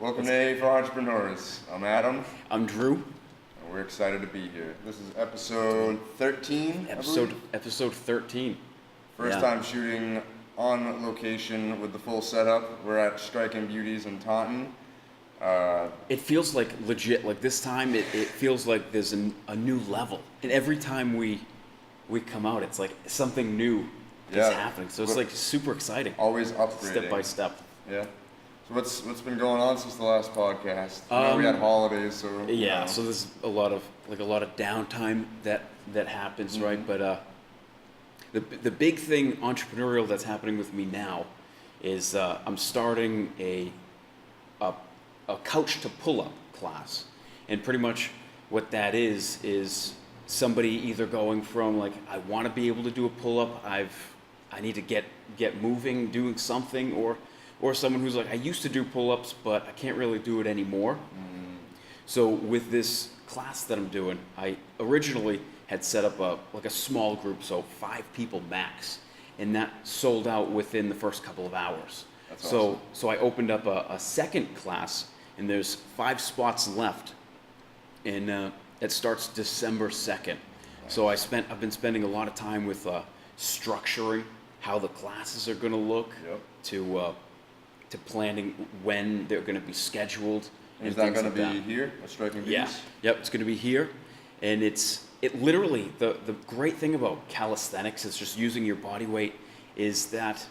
Welcome to A for Entrepreneurs. I'm Adam, I'm Drew. and we're excited to be here. This is episode 13, I believe. Episode 13. First Yeah. time shooting on location with the full setup. We're at Striking Beauties in Taunton. It feels like legit. Like this time, it feels like there's a new level. And every time we come out, it's like something new is Yeah. happening. So it's like super exciting. Always upgrading. Step by step. Yeah. So what's been going on since the last podcast? I know we had holidays, so Yeah. So there's a lot of downtime that happens, Mm-hmm. right? But the big thing entrepreneurial that's happening with me now is I'm starting a couch to pull up class, and pretty much what that is somebody either going from like, I want to be able to do a pull up, I need to get moving, doing something, or someone who's like, I used to do pull ups but I can't really do it anymore. So with this class that I'm doing, I originally had set up a small group, so 5 people max, and that sold out within the first couple of hours. That's so awesome. so I opened up a second class, and there's 5 spots left, and it starts December 2nd. So I've been spending a lot of time with structuring how the classes are going to look, Yep. to planning when they're going to be scheduled. And is and that things going to like be that. here at Striking Yeah. Beauties? Yep, it's going to be here. And it literally, the great thing about calisthenics is just using your body weight is that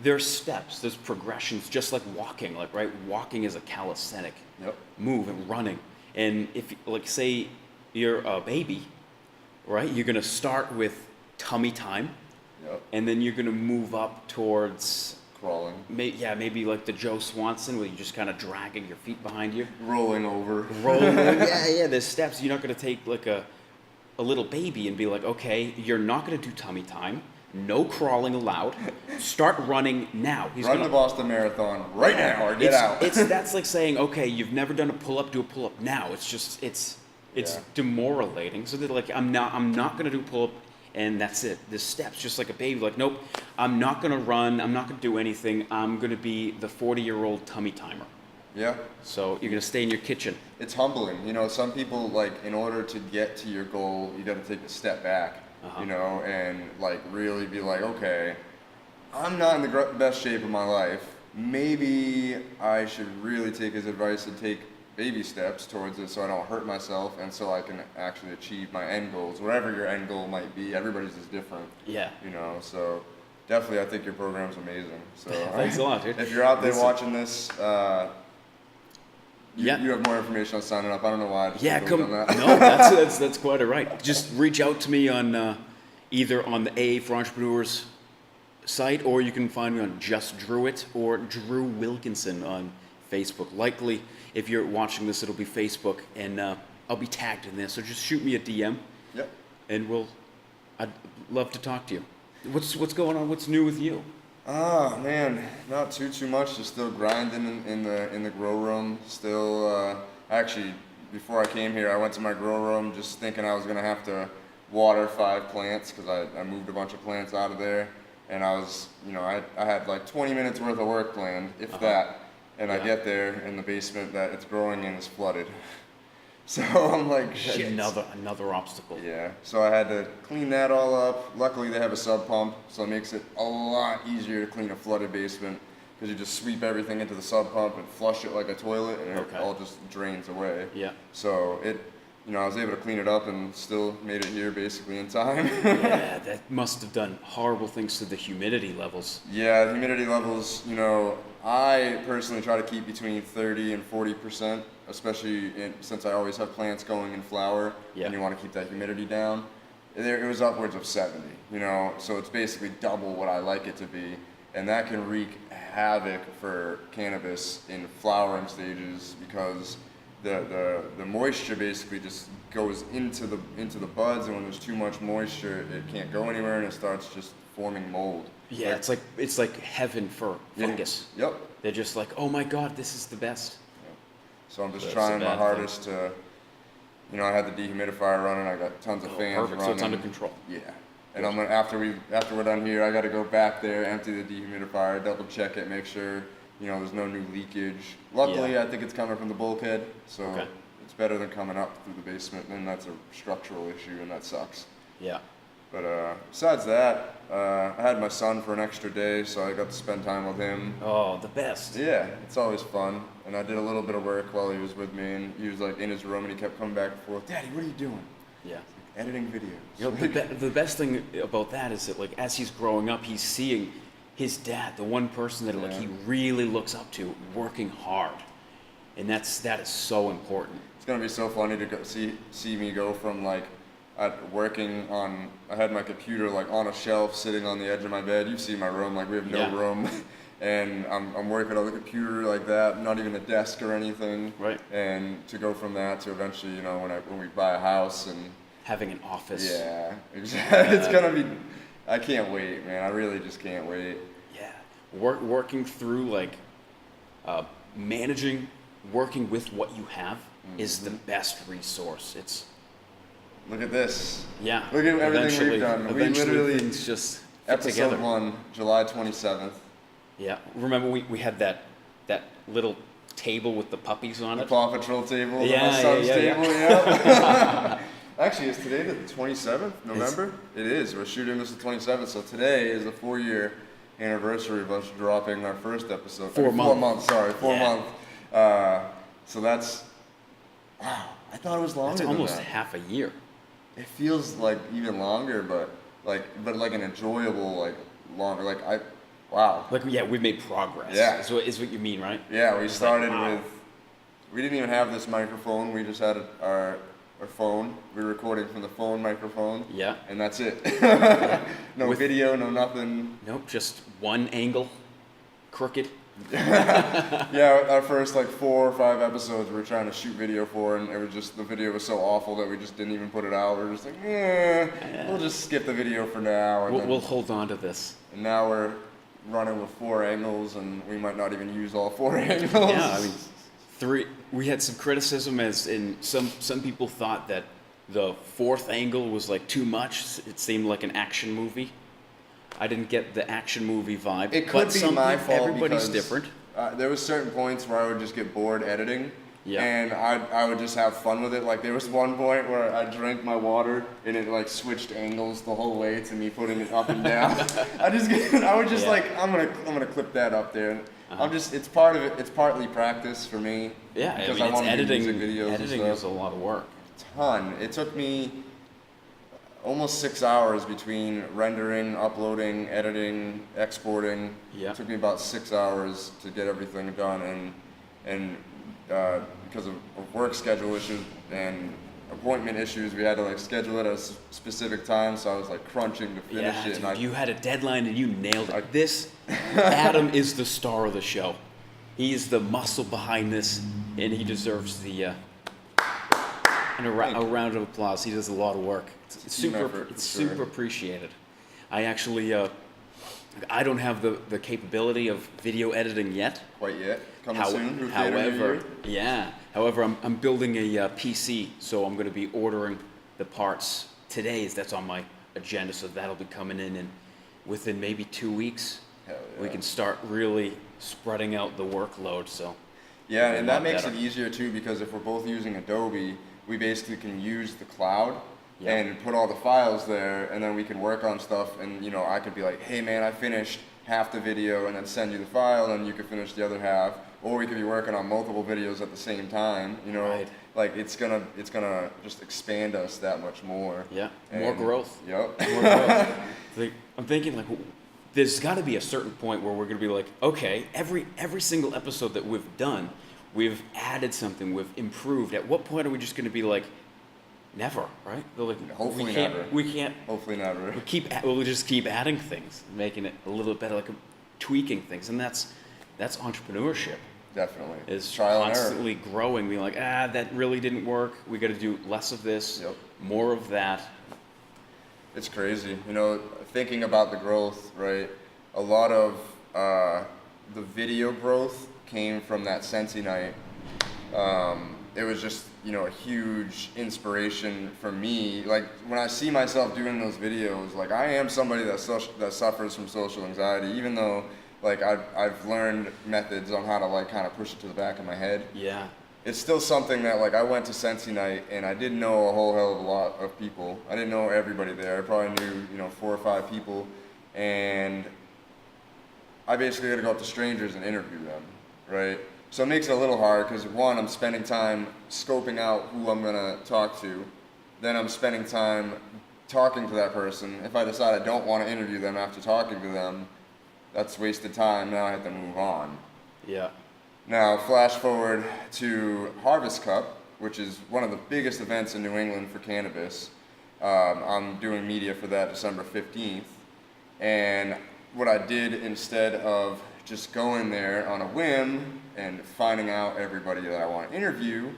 there's steps, there's progressions, just like walking, like, right? Walking is a calisthenic Yep. move and running. And if, like, say you're a baby, right? You're going to start with tummy time, Yep. and then you're going to move up towards, Crawling. maybe like the Joe Swanson, where you're just kind of dragging your feet behind you. Rolling over. Rolling. yeah, there's steps. You're not going to take like a little baby and be like, okay, you're not going to do tummy time. No crawling allowed. Start running now. Run the Boston Marathon right now or get out. That's like saying, okay, you've never done a pull-up, do a pull-up now. It's Yeah. demoralizing. So they're like, I'm not going to do a pull-up, and that's it. There's steps, just like a baby. Like, nope, I'm not going to run. I'm not going to do anything. I'm going to be the 40-year-old tummy timer. Yeah. So you're going to stay in your kitchen. It's humbling. You know, some people, like, in order to get to your goal, you got to take a step back, you know, and, like, really be like, okay, I'm not in the best shape of my life. Maybe I should really take his advice and take baby steps towards it so I don't hurt myself and so I can actually achieve my end goals. Whatever your end goal might be, everybody's is different, Yeah. you know, so definitely I think your program's amazing. So Thanks a lot, dude. if you're out there Listen. watching this, Yeah. you have more information on signing up. I don't know why I just Yeah, clicked come. on that. No, that's quite all right. Just reach out to me on either on the A for Entrepreneurs site, or you can find me on Just Drew It or Drew Wilkinson on Facebook. Likely, if you're watching this, it'll be Facebook, and I'll be tagged in there. So just shoot me a DM, Yep. and I'd love to talk to you. What's going on? What's new with you? Oh man, not too much. Just still grinding in the grow room. Still, actually, before I came here, I went to my grow room just thinking I was gonna have to water 5 plants because I moved a bunch of plants out of there, and I was, you know, I had like 20 minutes worth of work planned, if that, and I Yeah. get there and the basement that it's growing in is flooded. So I'm like, shit. Another obstacle. Yeah, so I had to clean that all up. Luckily, they have a sub pump, so it makes it a lot easier to clean a flooded basement because you just sweep everything into the sub pump and flush it like a toilet, and Okay. it all just drains away. Yeah. So I was able to clean it up and still made it here basically in time. Yeah, that must have done horrible things to the humidity levels. Yeah, the humidity levels, you know, I personally try to keep between 30 and 40%, especially since I always have plants going in flower, Yeah. and you want to keep that humidity down. It was upwards of 70, you know, so it's basically double what I like it to be, and that can wreak havoc for cannabis in flowering stages because the moisture basically just goes into the buds, and when there's too much moisture, it can't go anywhere, and it starts just forming mold. Yeah, it's like heaven for fungus. Yep. They're just like, oh my god, this is the best. So I'm just That's trying a my bad hardest to, you know, I had the dehumidifier running. I got tons of fans Perfect. running. So it's under control. Yeah. And I'm gonna after we're done here, I got to go back there, empty the dehumidifier, double check it, make sure You know, there's no new leakage. Luckily, Yeah. I think it's coming from the bulkhead, so Okay. it's better than coming up through the basement. And that's a structural issue, and that sucks. Yeah. But besides that, I had my son for an extra day, so I got to spend time with him. Oh, the best. Yeah, it's always fun. And I did a little bit of work while he was with me, and he was like in his room, and he kept coming back and forth. Daddy, what are you doing? Yeah. Editing videos. You know, the best thing about that is that, like, as he's growing up, he's seeing his dad, the one person that like Yeah. he really looks up to, working hard, and that is so important. It's gonna be so funny to go see me go from like working on. I had my computer like on a shelf, sitting on the edge of my bed. You've seen my room, like we have no Yeah. room, and I'm working on the computer like that, not even a desk or anything. Right. And to go from that to eventually, you know, when we buy a house and Having an office. yeah, exactly. It's gonna be. I can't wait, man. I really just can't wait. Yeah. Working through like managing, working with what you have is the best resource. It's Look at this. yeah. Look at everything eventually- we've done. We Eventually literally things just fit Episode together. 1, July 27th. Yeah. Remember we had that little table with the puppies on The it. Paw Patrol table, Yeah, my son's yeah. table, yeah. Actually, is today the 27th, November? It is. We're shooting this the 27th, so today is the 4-year anniversary of us dropping our first episode. 4 months. 4 months, sorry, 4 Yeah. months. So that's, wow, I thought it was longer It's than almost that. half a year. It feels like even longer, but like an enjoyable, like longer, wow. Like yeah, we've made progress. Yeah. Is what you mean, right? Yeah, we started wow. with, we didn't even have this microphone, we just had our phone. We were recording from the phone microphone, Yeah. and that's it. No With- video, no nothing. Nope, just one angle, crooked. Yeah, our first like 4 or 5 episodes we were trying to shoot video for, and it was just, the video was so awful that we just didn't even put it out. We were just like, we'll just skip the video for now. And, We'll hold on to this. and now we're running with 4 angles, and we might not even use all 4 angles. Yeah, I mean, we had some criticism as in some people thought that the 4th angle was like too much. It seemed like an action movie. I didn't get the action movie vibe. It could but be my fault. Everybody's because, different. There was certain points where I would just get bored editing, Yeah. and I would just have fun with it. Like there was one point where I drank my water and it like switched angles the whole way to me putting it up and down. I would just Yeah. like I'm gonna clip that up there. And Uh-huh. it's part of it. It's partly practice for me. Yeah, I because mean, it's wanna do editing. music videos Editing and is a stuff. lot of work. Ton. It took me almost 6 hours between rendering, uploading, editing, exporting. Yeah. It took me about 6 hours to get everything done, and because of work schedule issues and appointment issues, we had to like schedule it at a specific time. So I was like crunching to finish Yeah, it. dude, And you had a deadline and you nailed it. I- This, Adam is the star of the show. He's the muscle behind this, and he deserves the and a round of applause. He does a lot of work. It's Team super, effort, it's for sure. super appreciated. I actually, I don't have the capability of video editing yet. Quite yet. Coming soon. Through theater near However, you. yeah. However, I'm building a PC, so I'm going to be ordering the parts today. That's on my agenda, so that'll be coming in, and within maybe 2 weeks, Hell we yeah. can start really spreading out the workload. So Yeah, a and that lot makes better. it easier too, because if we're both using Adobe, we basically can use the cloud Yeah. and put all the files there, and then we can work on stuff. And you know, I could be like, "Hey, man, I finished half the video," and then send you the file, and you could finish the other half. Or we could be working on multiple videos at the same time. You know, Right. like it's gonna just expand us that much more. yeah, more And- growth. Yep. More growth. Like, I'm thinking like, there's got to be a certain point where we're going to be like, okay, every single episode that we've done, we've added something, we've improved. At what point are we just going to be like, never, right? They're like, Hopefully we can't, never. We can't. Hopefully never. We'll just keep adding things, making it a little bit better, like tweaking things, and that's entrepreneurship. Definitely. Is Trial and error. constantly growing, being like, that really didn't work. We got to do less of this, Yep. more of that. It's crazy, you know, thinking about the growth, right? A lot of the video growth came from that Sensi night. It was just, you know, a huge inspiration for me. Like when I see myself doing those videos, like I am somebody that suffers from social anxiety, even though like I've learned methods on how to like kind of push it to the back of my head. Yeah. It's still something that like I went to Sensi night and I didn't know a whole hell of a lot of people. I didn't know everybody there. I probably knew, 4 or 5 people, and I basically had to go up to strangers and interview them, right? So it makes it a little hard because one, I'm spending time scoping out who I'm gonna talk to. Then I'm spending time talking to that person. If I decide I don't want to interview them after talking to them, that's wasted time. Now I have to move on. Yeah. Now, flash forward to Harvest Cup, which is one of the biggest events in New England for cannabis. I'm doing media for that December 15th. And what I did instead of just going there on a whim and finding out everybody that I want to interview,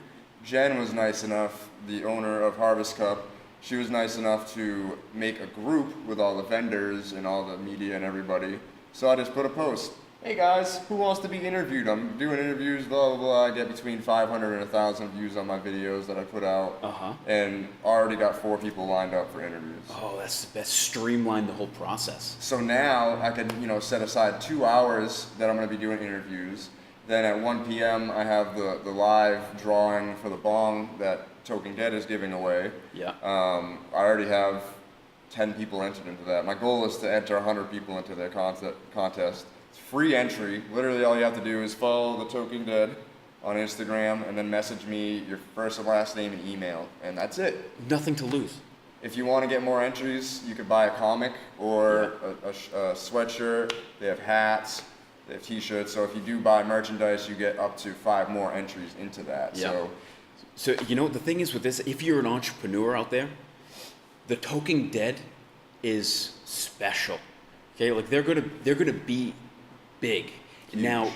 Jen was nice enough, the owner of Harvest Cup, she was nice enough to make a group with all the vendors and all the media and everybody. So I just put a post. Hey guys, who wants to be interviewed? I'm doing interviews, blah, blah, blah. I get between 500 and 1,000 views on my videos that I put out. And already got 4 people lined up for interviews. Oh, that's streamlined the whole process. So now I can, set aside 2 hours that I'm going to be doing interviews. Then at 1 p.m. I have the live drawing for the bong that Toking Dead is giving away. Yeah. I already have 10 people entered into that. My goal is to enter 100 people into their contest. It's free entry. Literally all you have to do is follow the Toking Dead on Instagram and then message me your first and last name and email, and that's it. Nothing to lose. If you want to get more entries, you could buy a comic or a sweatshirt. They have hats. They have t-shirts. So if you do buy merchandise, you get up to 5 more entries into that. Yeah. So the thing is with this, if you're an entrepreneur out there, the Toking Dead is special. Okay, like they're gonna be big. Huge. Now,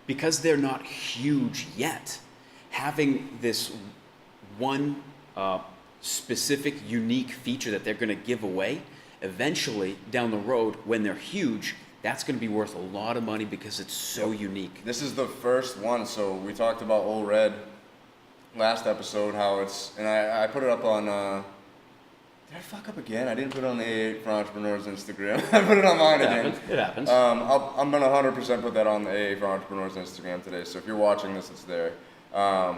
because they're not huge yet, having this one specific, unique feature that they're gonna give away, eventually down the road when they're huge, that's going to be worth a lot of money because it's so unique. This is the first one. So we talked about Old Red last episode, how it's, and I put it up on, did I fuck up again? I didn't put it on the A8 for Entrepreneurs Instagram. I put it on mine again. It happens. I'm going to 100% put that on the A8 for Entrepreneurs Instagram today. So if you're watching this, it's there. Where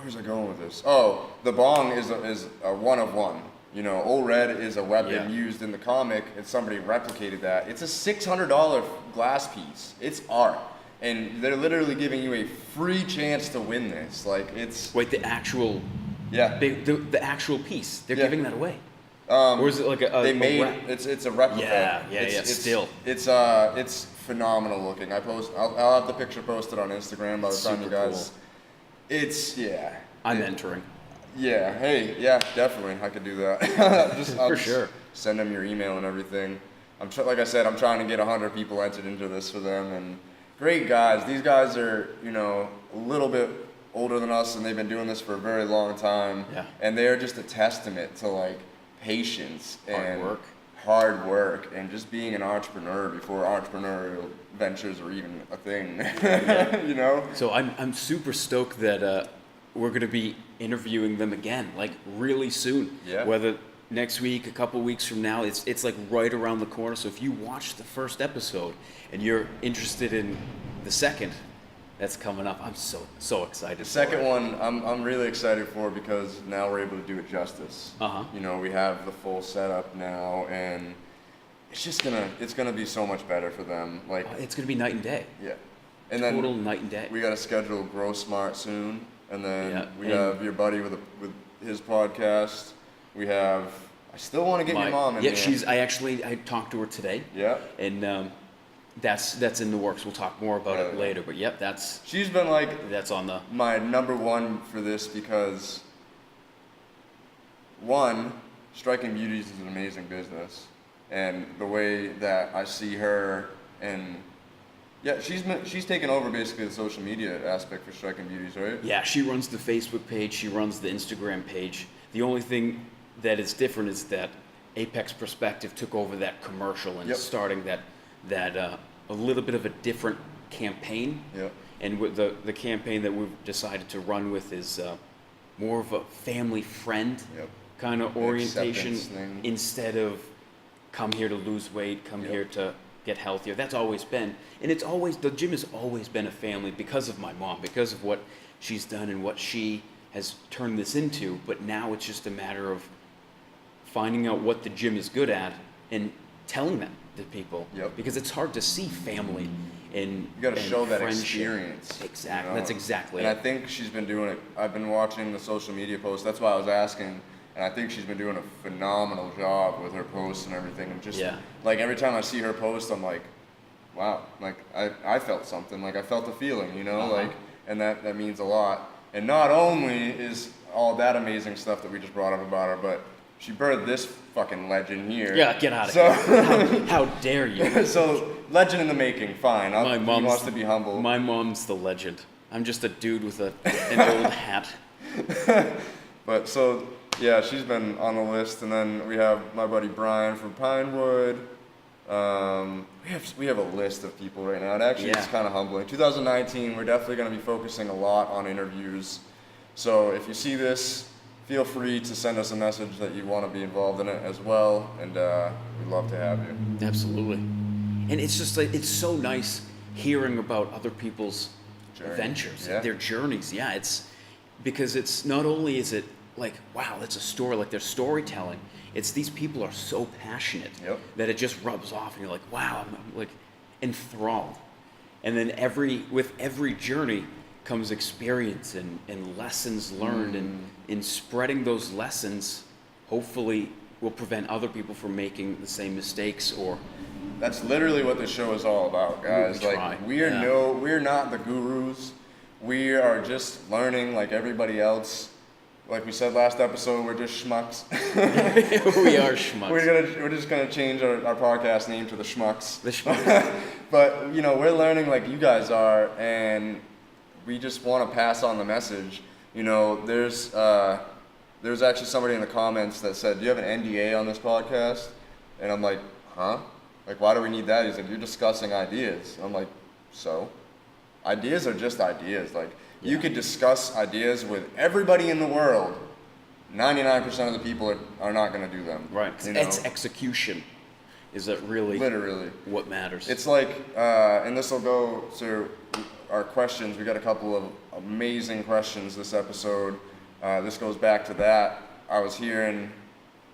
was I going with this? Oh, the bong is a one of one. Old Red is a weapon used in the comic, and somebody replicated that. It's a $600 glass piece. It's art. And they're literally giving you a free chance to win this. Like, it's... Wait, the actual... Yeah. The actual piece. They're giving that away. Or is it like a... They made... It's a replica. Still. It's phenomenal looking. I'll have the picture posted on Instagram by the time you guys... Cool. It's... Yeah. I'm entering. Yeah, hey, yeah, definitely, I could do that. I'll sure. Send them your email and everything. Like I said, I'm trying to get 100 people entered into this for them, and great guys. These guys are, a little bit older than us, and they've been doing this for a very long time. Yeah. And they're just a testament to like patience and hard work, and just being an entrepreneur before entrepreneurial ventures were even a thing. So I'm super stoked that we're going to be interviewing them again, like really soon. Yeah. Whether next week, a couple weeks from now, it's like right around the corner. So if you watch the first episode and you're interested in the second, that's coming up. I'm so excited. The second one, I'm really excited for because now we're able to do it justice. We have the full setup now, and it's gonna be so much better for them. Like it's gonna be night and day. Yeah. And total then night and day. We got to schedule Grow Smart soon. And then we have your buddy with his podcast. I still want to get your mom in there. I talked to her today. Yeah. And that's in the works. We'll talk more about it later. But she's been like that's on my number one for this because one, Striking Beauties is an amazing business, and the way that I see her and she's taken over basically the social media aspect for Striking Beauties, right? Yeah, she runs the Facebook page, she runs the Instagram page. The only thing that is different is that Apex Perspective took over that commercial and starting that a little bit of a different campaign. Yep. And with the campaign that we've decided to run with is more of a family friend kind of orientation instead of come here to lose weight, come Yep. here to get healthier. That's always been, and it's always, the gym has always been a family because of my mom, because of what she's done and what she has turned this into. But now it's just a matter of finding out what the gym is good at and telling that to people. Yep. Because it's hard to see family and You got to and show that friendship. experience. Exactly. you know? That's exactly And it. I think she's been doing it. I've been watching the social media posts. That's why I was asking. And I think she's been doing a phenomenal job with her posts and everything. And just Yeah. like every time I see her post, I'm like, wow, like I felt something. Like I felt a feeling, you know, Uh-huh. like, and that means a lot. And not only is all that amazing stuff that we just brought up about her, but she birthed this fucking legend here. Yeah, get out of So- here. How dare you? So legend in the making. Fine. My He mom's wants to be humble. My mom's the legend. I'm just a dude with an old hat. But so yeah, she's been on the list, and then we have my buddy Brian from Pinewood. We have a list of people right now. And actually, it's Yeah. kind of humbling. 2019, we're definitely going to be focusing a lot on interviews. So if you see this, feel free to send us a message that you want to be involved in it as well, and we'd love to have you. Absolutely. And it's just like, it's so nice hearing about other people's Journey. ventures, Yeah. their journeys. Yeah, it's because it's not only is it like, wow, that's a story, like their storytelling. It's these people are so passionate Yep. that it just rubs off, and you're like, wow, I'm like enthralled. And then with every journey comes experience and lessons learned, and in spreading those lessons, hopefully will prevent other people from making the same mistakes. Or That's literally what this show is all about, guys. We Like try, we're yeah. we're not the gurus. We are just learning like everybody else. Like we said last episode, we're just schmucks. we are schmucks. We're just gonna change our podcast name to the Schmucks. The schmucks. But you know, we're learning like you guys are, and we just want to pass on the message. You know, there's actually somebody in the comments that said, "Do you have an NDA on this podcast?" And I'm like, "Huh? Like, why do we need that?" He's like, "You're discussing ideas." I'm like, "So? Ideas are just ideas. Like, you Yeah. could discuss ideas with everybody in the world. 99% of the people are not going to do them. Right. You know? It's execution. Is that really Literally. what matters? It's like, and this will go to our questions. We got a couple of amazing questions this episode. This goes back to that. I was hearing,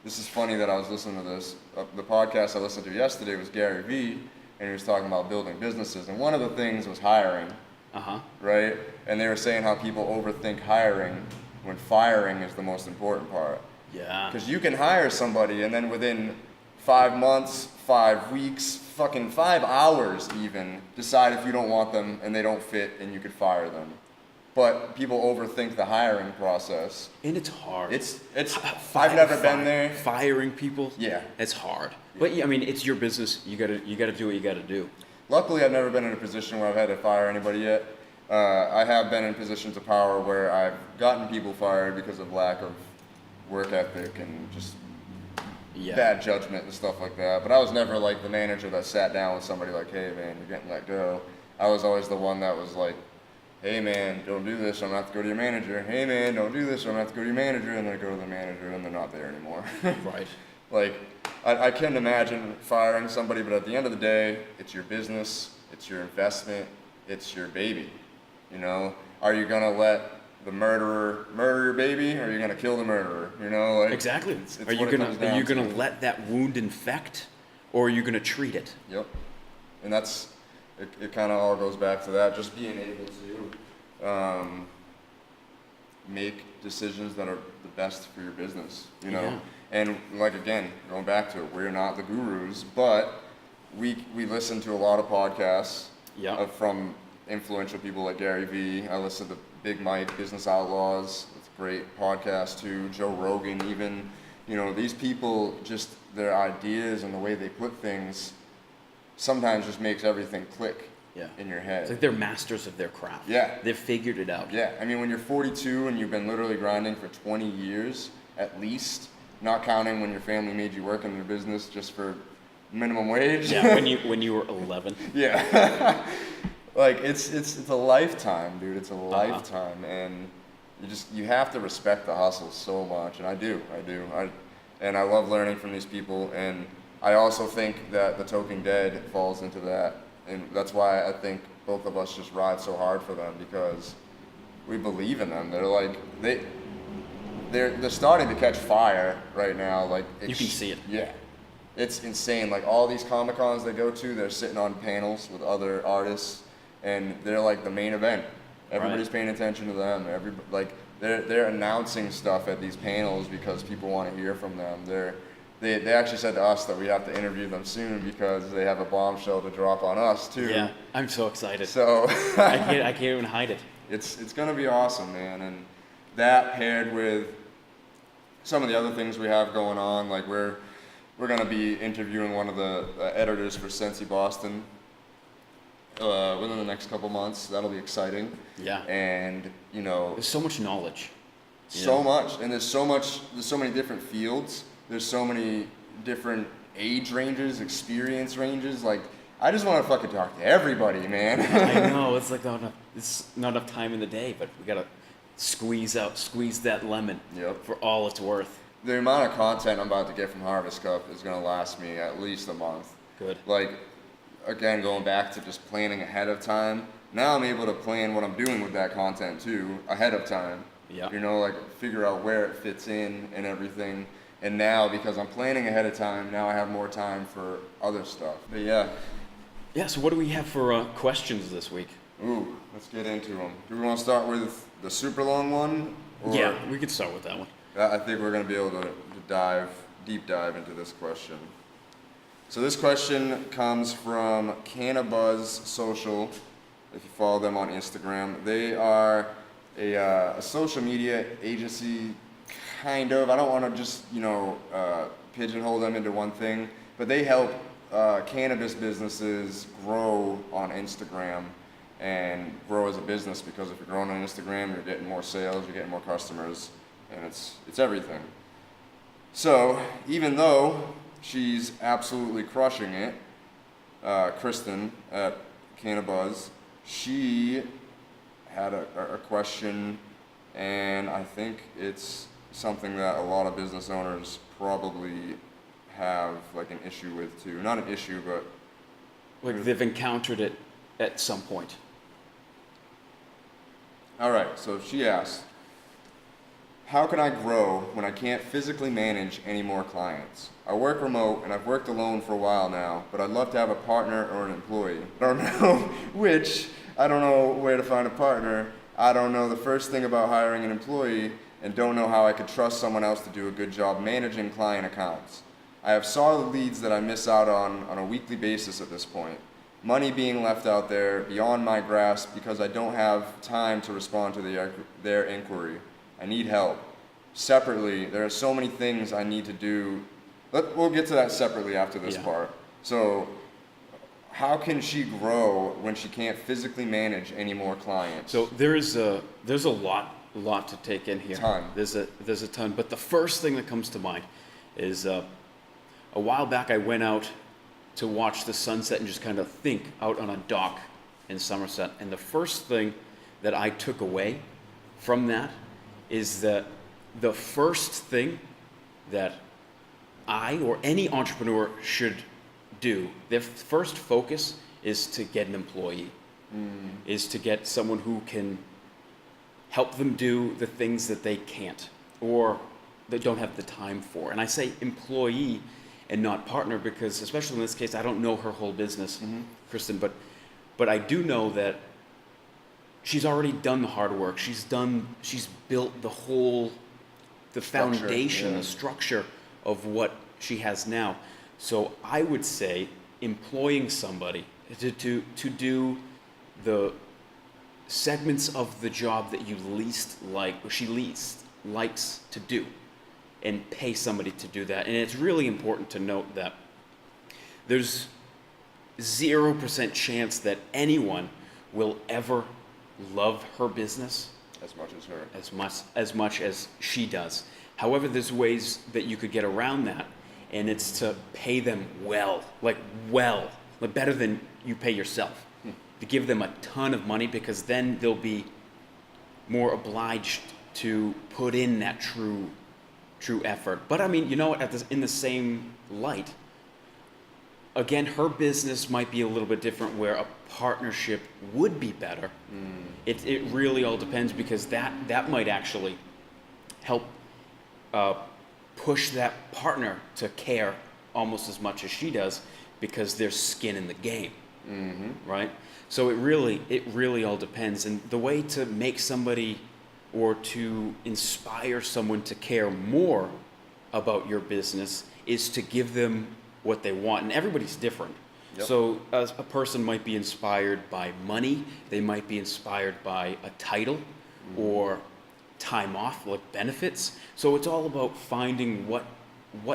this is funny that I was listening to this. The podcast I listened to yesterday was Gary Vee, and he was talking about building businesses. And one of the things was hiring, Uh-huh. right? And they were saying how people overthink hiring when firing is the most important part. Yeah. Because you can hire somebody and then within 5 months, 5 weeks, fucking 5 hours even, decide if you don't want them and they don't fit and you could fire them. But people overthink the hiring process. And it's hard. It's I've never been there. Firing people. Yeah. It's hard. But yeah, I mean, it's your business. You gotta do what you gotta do. Luckily, I've never been in a position where I've had to fire anybody yet. I have been in positions of power where I've gotten people fired because of lack of work ethic and just Yeah. bad judgment and stuff like that. But I was never like the manager that sat down with somebody like, "Hey man, you're getting let go." I was always the one that was like, "Hey man, don't do this, I'm gonna have to go to your manager. Hey man, don't do this, I'm gonna have to go to your manager," and then I go to the manager and they're not there anymore. Right. Like, I can't imagine firing somebody, but at the end of the day, it's your business, it's your investment, it's your baby. You know, are you gonna let the murderer murder your baby, or are you gonna kill the murderer? You know, like Exactly. It's Are you what it gonna comes down to. let that wound infect, or are you gonna treat it? Yep, and that's it. Kind of all goes back to that, just being able to make decisions that are the best for your business. You know. Yeah. And like again, going back to it, we're not the gurus, but we listen to a lot of podcasts Yeah. from influential people like Gary Vee. I listen to Big Mike, Business Outlaws. It's a great podcast too. Joe Rogan, even. You know, these people, just their ideas and the way they put things sometimes just makes everything click Yeah. in your head. It's like they're masters of their craft. Yeah. They've figured it out. Yeah, I mean, when you're 42 and you've been literally grinding for 20 years at least, not counting when your family made you work in their business just for minimum wage. Yeah. When you were 11. Yeah. Like it's a lifetime, dude. It's a lifetime, and you have to respect the hustle so much, and I do. And I love learning from these people, and I also think that the Talking Dead falls into that, and that's why I think both of us just ride so hard for them, because we believe in them. They're like they're starting to catch fire right now. Like You can see it. Yeah, it's insane. Like all these Comic Cons they go to, they're sitting on panels with other artists, and they're like the main event. Everybody's paying attention to them. They're announcing stuff at these panels because people want to hear from them. They actually said to us that we have to interview them soon because they have a bombshell to drop on us too. Yeah, I'm so excited. So I can't even hide it. it's gonna be awesome, man. And that paired with some of the other things we have going on, like we're gonna be interviewing one of the editors for Sensi Boston within the next couple months. That'll be exciting. Yeah. And There's so much knowledge. so much, and there's so many different fields. There's so many different age ranges, experience ranges. Like, I just want to fucking talk to everybody, man. I know, it's like it's not enough time in the day, but we gotta squeeze that lemon for all it's worth. The amount of content I'm about to get from Harvest Cup is gonna last me at least a month. Good. Like, again, going back to just planning ahead of time. Now I'm able to plan what I'm doing with that content too ahead of time. Yeah. Like figure out where it fits in and everything. And now, because I'm planning ahead of time, now I have more time for other stuff. But yeah. Yeah, so what do we have for questions this week? Ooh, let's get into them. Do we want to start with the super long one? Or Yeah, we could start with that one. I think we're going to be able to deep dive into this question. So this question comes from Cannabuzz Social. If you follow them on Instagram, they are a social media agency, kind of. I don't want to just pigeonhole them into one thing, but they help cannabis businesses grow on Instagram and grow as a business, because if you're growing on Instagram, you're getting more sales, you're getting more customers, and it's everything. So even though she's absolutely crushing it, Kristen at Cannabuzz, she had a question, and I think it's something that a lot of business owners probably have like an issue with too. Not an issue, but Like they've encountered it at some point. all right. So she asked, how can I grow when I can't physically manage any more clients? I work remote and I've worked alone for a while now, but I'd love to have a partner or an employee. I don't know which. I don't know where to find a partner. I don't know the first thing about hiring an employee, and don't know how I could trust someone else to do a good job managing client accounts. I have solid leads that I miss out on a weekly basis at this point. Money being left out there beyond my grasp because I don't have time to respond to their inquiry. I need help. Separately, there are so many things I need to do. We'll get to that separately after this part. So, how can she grow when she can't physically manage any more clients? So there's a lot to take in here. Ton. There's a ton. But the first thing that comes to mind is a while back I went out to watch the sunset and just kind of think out on a dock in Somerset. And the first thing that I took away from that is that the first thing that I or any entrepreneur should do, their first focus is to get an employee, is to get someone who can help them do the things that they can't or they don't have the time for. And I say employee and not partner because, especially in this case, I don't know her whole business, Kristen, but I do know that she's already done the hard work. She's built the foundation, the structure of what she has now. So I would say employing somebody to do the segments of the job that you least like, or she least likes to do, and pay somebody to do that. And it's really important to note that there's 0% chance that anyone will ever love her business as much as her. As much as she does. However, there's ways that you could get around that, and it's to pay them well, like better than you pay yourself. To give them a ton of money, because then they'll be more obliged to put in that true effort. But I mean, in the same light, again, her business might be a little bit different where a partnership would be better. It really all depends, because that might actually help push that partner to care almost as much as she does, because there's skin in the game, right? So it really all depends. And the way to make somebody, or to inspire someone to care more about your business, is to give them what they want. And everybody's different. Yep. So a person might be inspired by money, they might be inspired by a title, or time off, like benefits. So it's all about finding what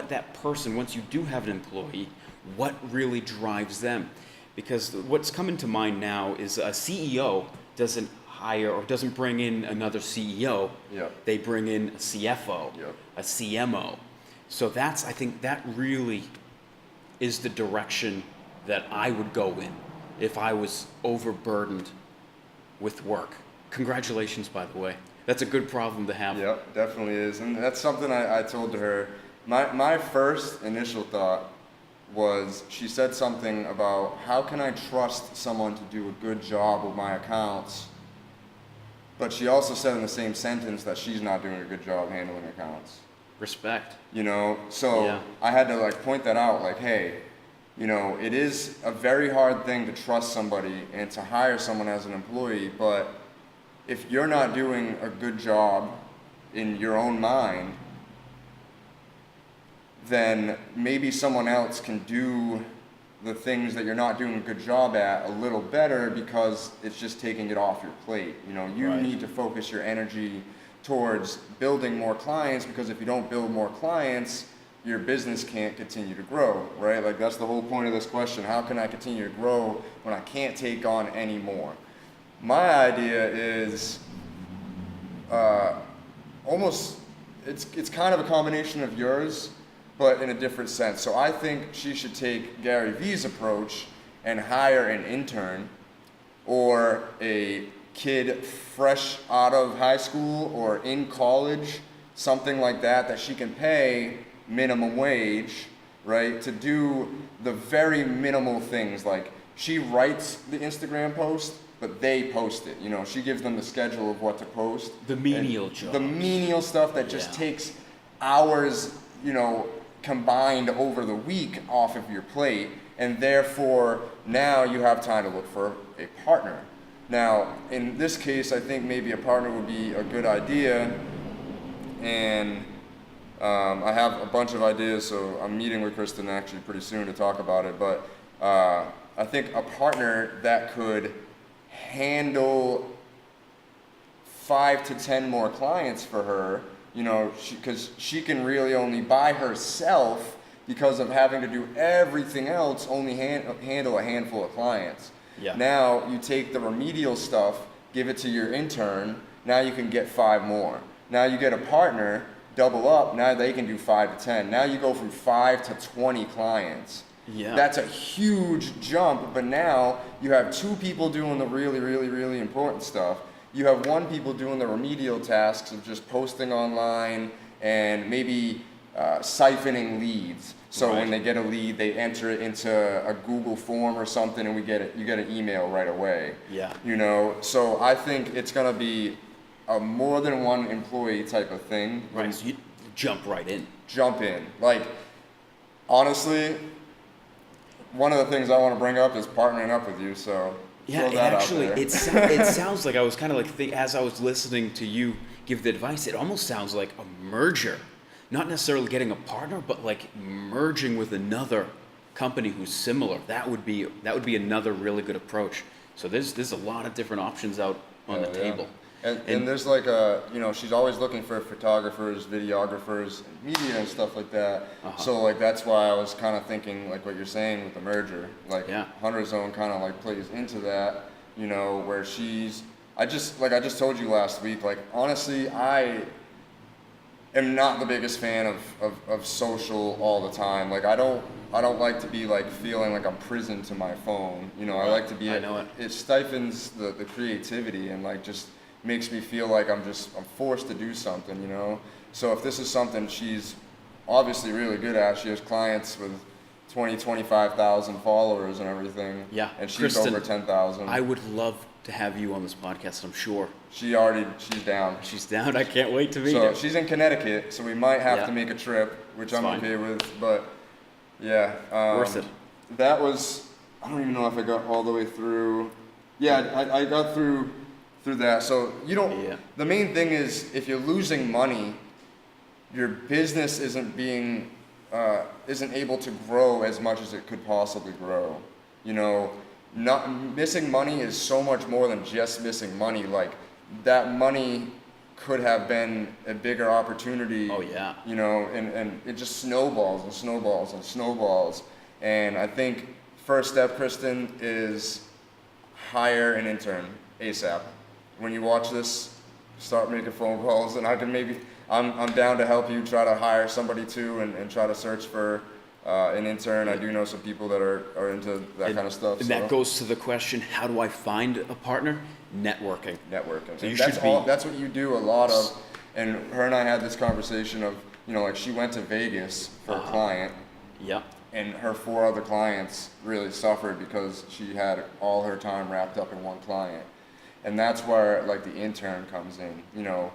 that person, once you do have an employee, what really drives them. Because what's coming to mind now is a CEO doesn't hire or doesn't bring in another CEO. Yep. They bring in a CFO, Yep. a CMO. So I think that really is the direction that I would go in if I was overburdened with work. Congratulations, by the way. That's a good problem to have. Yep, definitely is. And that's something I told to her. My first initial thought was, she said something about, how can I trust someone to do a good job with my accounts? But she also said in the same sentence that she's not doing a good job handling accounts. Respect. You know, so Yeah. I had to like point that out, like, hey, you know, it is a very hard thing to trust somebody and to hire someone as an employee, but if you're not doing a good job in your own mind, then maybe someone else can do the things that you're not doing a good job at a little better, because it's just taking it off your plate. You know, you Right. need to focus your energy towards building more clients, because if you don't build more clients, your business can't continue to grow, right? Like, that's the whole point of this question. How can I continue to grow when I can't take on any more? My idea is almost, it's kind of a combination of yours, but in a different sense. So I think she should take Gary Vee's approach and hire an intern, or a kid fresh out of high school or in college, something like that, that she can pay minimum wage, right, to do the very minimal things. Like, she writes the Instagram post, but they post it. You know, she gives them the schedule of what to post. The menial And jobs. the menial stuff that just Yeah. takes hours, you know, combined over the week off of your plate. And therefore, now you have time to look for a partner. Now, in this case, I think maybe a partner would be a good idea. And I have a bunch of ideas, so I'm meeting with Kristen actually pretty soon to talk about it. But I think a partner that could handle 5 to 10 more clients for her, you know, because she can really only by herself, because of having to do everything else, only handle a handful of clients. Yeah. Now you take the remedial stuff, give it to your intern, now you can get 5 more. Now you get a partner, double up, now they can do 5 to 10. Now you go from 5 to 20 clients. Yeah. That's a huge jump, but now you have 2 people doing the really, really, really important stuff. You have 1 people doing the remedial tasks of just posting online and maybe siphoning leads. So Right. when they get a lead, they enter it into a Google form or something, and you get an email right away. Yeah. You know, so I think it's gonna be a more than 1 employee type of thing. Right. So you jump right in. Jump in. Like, honestly, one of the things I want to bring up is partnering up with you. So Yeah, throw it that actually out there. it sounds like I was kind of like as I was listening to you give the advice, it almost sounds like a merger. Not necessarily getting a partner, but like merging with another company who's similar. That would be another really good approach. So there's a lot of different options out on the Yeah, yeah. table. And there's like you know, she's always looking for photographers, videographers, and media and stuff like that. Uh-huh. So like that's why I was kind of thinking like what you're saying with the merger. Like Yeah. Hunter Zone kind of like plays into that, you know, where I just told you last week, like honestly, I am not the biggest fan of social all the time. Like I don't like to be like feeling like I'm prisoned to my phone. You know, I like to be. I know it. It stifles the creativity and like just makes me feel like I'm forced to do something. You know. So if this is something she's obviously really good at, she has clients with, 25,000 followers and everything. Yeah. And she's Kristen, over 10,000. I would love to have you on this podcast, I'm sure. She's down. She's down. I can't wait to meet So her. she's in Connecticut, so we might have Yeah. to make a trip, which It's I'm fine. okay with. But yeah, Worth it. That was, I don't even know if I got all the way through. Yeah, I got through that. So you don't. Yeah. The main thing is if you're losing money, your business isn't able to grow as much as it could possibly grow. You know, not missing money is so much more than just missing money. Like that money could have been a bigger opportunity. Oh, yeah. You know, and it just snowballs and snowballs and snowballs. And I think first step, Kristen, is hire an intern ASAP. When you watch this, start making phone calls, and I'm down to help you try to hire somebody too, and try to search for an intern. I do know some people that are into that kind of stuff. And that goes to the question, how do I find a partner? Networking. Networking. So you that's should be- that's what you do a lot of. And her and I had this conversation of, you know, like she went to Vegas for a client, Yep. and her 4 other clients really suffered because she had all her time wrapped up in one client. And that's where like the intern comes in. You know,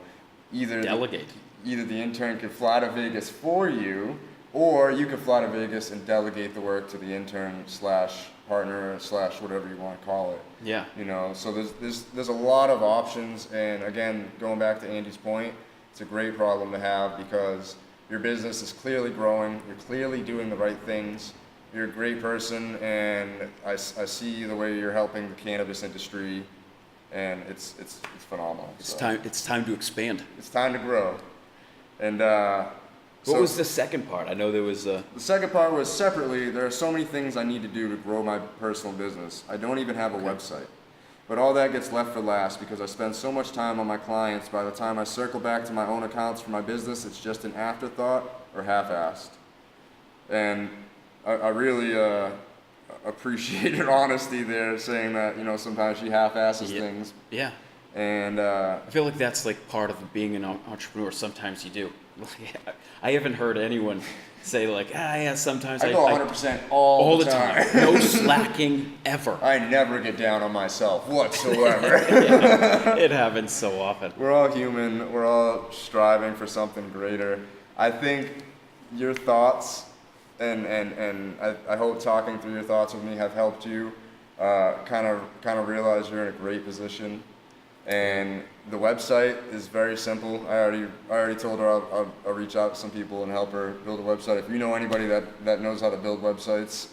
Delegate. Either the intern could fly to Vegas for you, or you could fly to Vegas and delegate the work to the intern / partner / whatever you want to call it. Yeah. You know, so there's a lot of options, and again, going back to Andy's point, it's a great problem to have because your business is clearly growing, you're clearly doing the right things, you're a great person, and I see the way you're helping the cannabis industry, and it's phenomenal. It's time to expand. It's time to grow. And What was the second part? I know there was a... the second part was separately, there are so many things I need to do to grow my personal business. I don't even have a website. But all that gets left for last because I spend so much time on my clients. By the time I circle back to my own accounts for my business, it's just an afterthought or half-assed. And I really appreciate your honesty there, saying that, you know, sometimes she half-asses things. Yeah. And I feel like that's like part of being an entrepreneur. Sometimes you do. I haven't heard anyone say like, yeah, sometimes I go 100% all the time. No slacking ever. I never get down on myself whatsoever. It happens so often. We're all human. We're all striving for something greater. I think your thoughts, and I hope talking through your thoughts with me have helped you kind of realize you're in a great position. And the website is very simple. I already told her I'll reach out to some people and help her build a website. If you know anybody that knows how to build websites.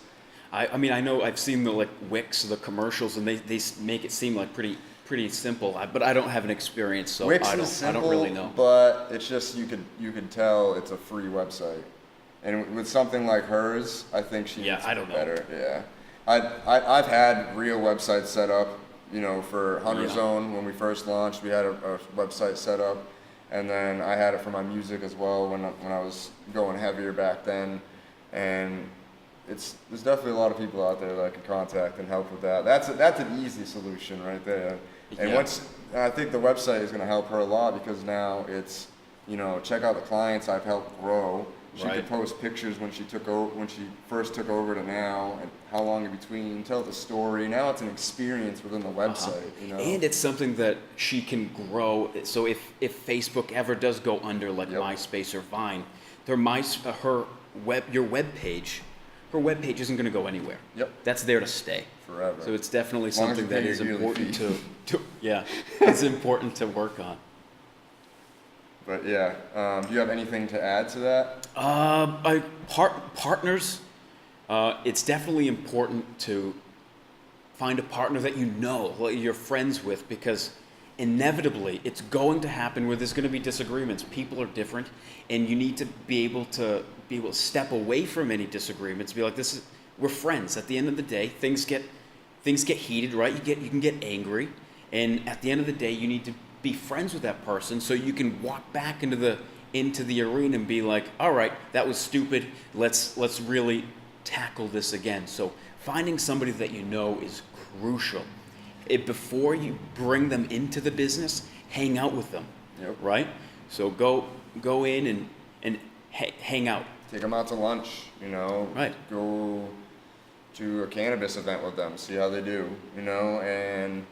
I mean, I know I've seen the like Wix, the commercials, and they make it seem like pretty simple. But I don't have an experience, so Wix I is simple, don't really know. but it's just you could tell it's a free website. And with something like hers, I think she needs to be better. Yeah, I've had real websites set up. You know, for Hunter Zone, when we first launched, we had a website set up, and then I had it for my music as well when I was going heavier back then. And there's definitely a lot of people out there that I can contact and help with that. That's an easy solution right there. And I think the website is going to help her a lot because now it's, you know, check out the clients I've helped grow. She could post pictures when she first took over to now, and how long in between. Tell the story. Now it's an experience within the website. You know? And it's something that she can grow. So if Facebook ever does go under, like MySpace or Vine, her web page isn't going to go anywhere. Yep. That's there to stay forever. So it's definitely something that is important it's important to work on. But yeah, do you have anything to add to that? Partners, it's definitely important to find a partner that you know, you're friends with, because inevitably it's going to happen where there's going to be disagreements. People are different, and you need to be able to step away from any disagreements. Be like, we're friends. At the end of the day, things get heated, right? You can get angry, and at the end of the day, you need to be friends with that person so you can walk back into the arena and be like, all right, that was stupid. Let's really tackle this again. So finding somebody that you know is crucial. Before you bring them into the business, hang out with them, right? So go in and hang out. take them out to lunch, you know, Right. go to a cannabis event with them, see how they do, you know, and,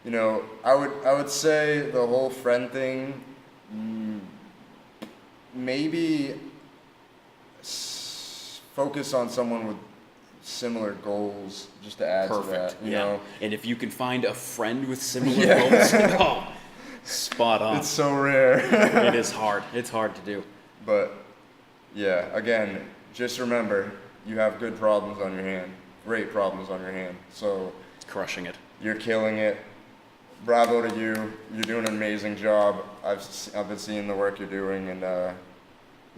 you know, I would say the whole friend thing, maybe focus on someone with similar goals just to add to that, you know. And if you can find a friend with similar Yeah. goals, oh, spot on. It's so rare. It is hard. It's hard to do. But yeah, again, just remember, you have good problems on your hand, great problems on your hand. So Crushing it. you're killing it. Bravo to you. You're doing an amazing job. I've been seeing the work you're doing, and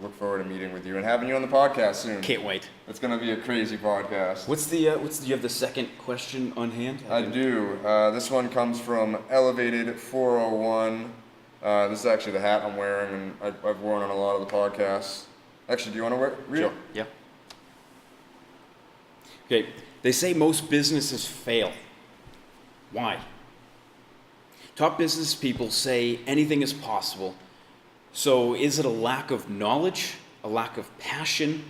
look forward to meeting with you and having you on the podcast soon. Can't wait. It's gonna be a crazy podcast. Do you have the second question on hand? I do. This one comes from Elevated 401. This is actually the hat I'm wearing, and I've worn on a lot of the podcasts. Actually, do you want to read it? Sure. Yeah. Okay. They say most businesses fail. Why? Top business people say anything is possible. So is it a lack of knowledge, a lack of passion,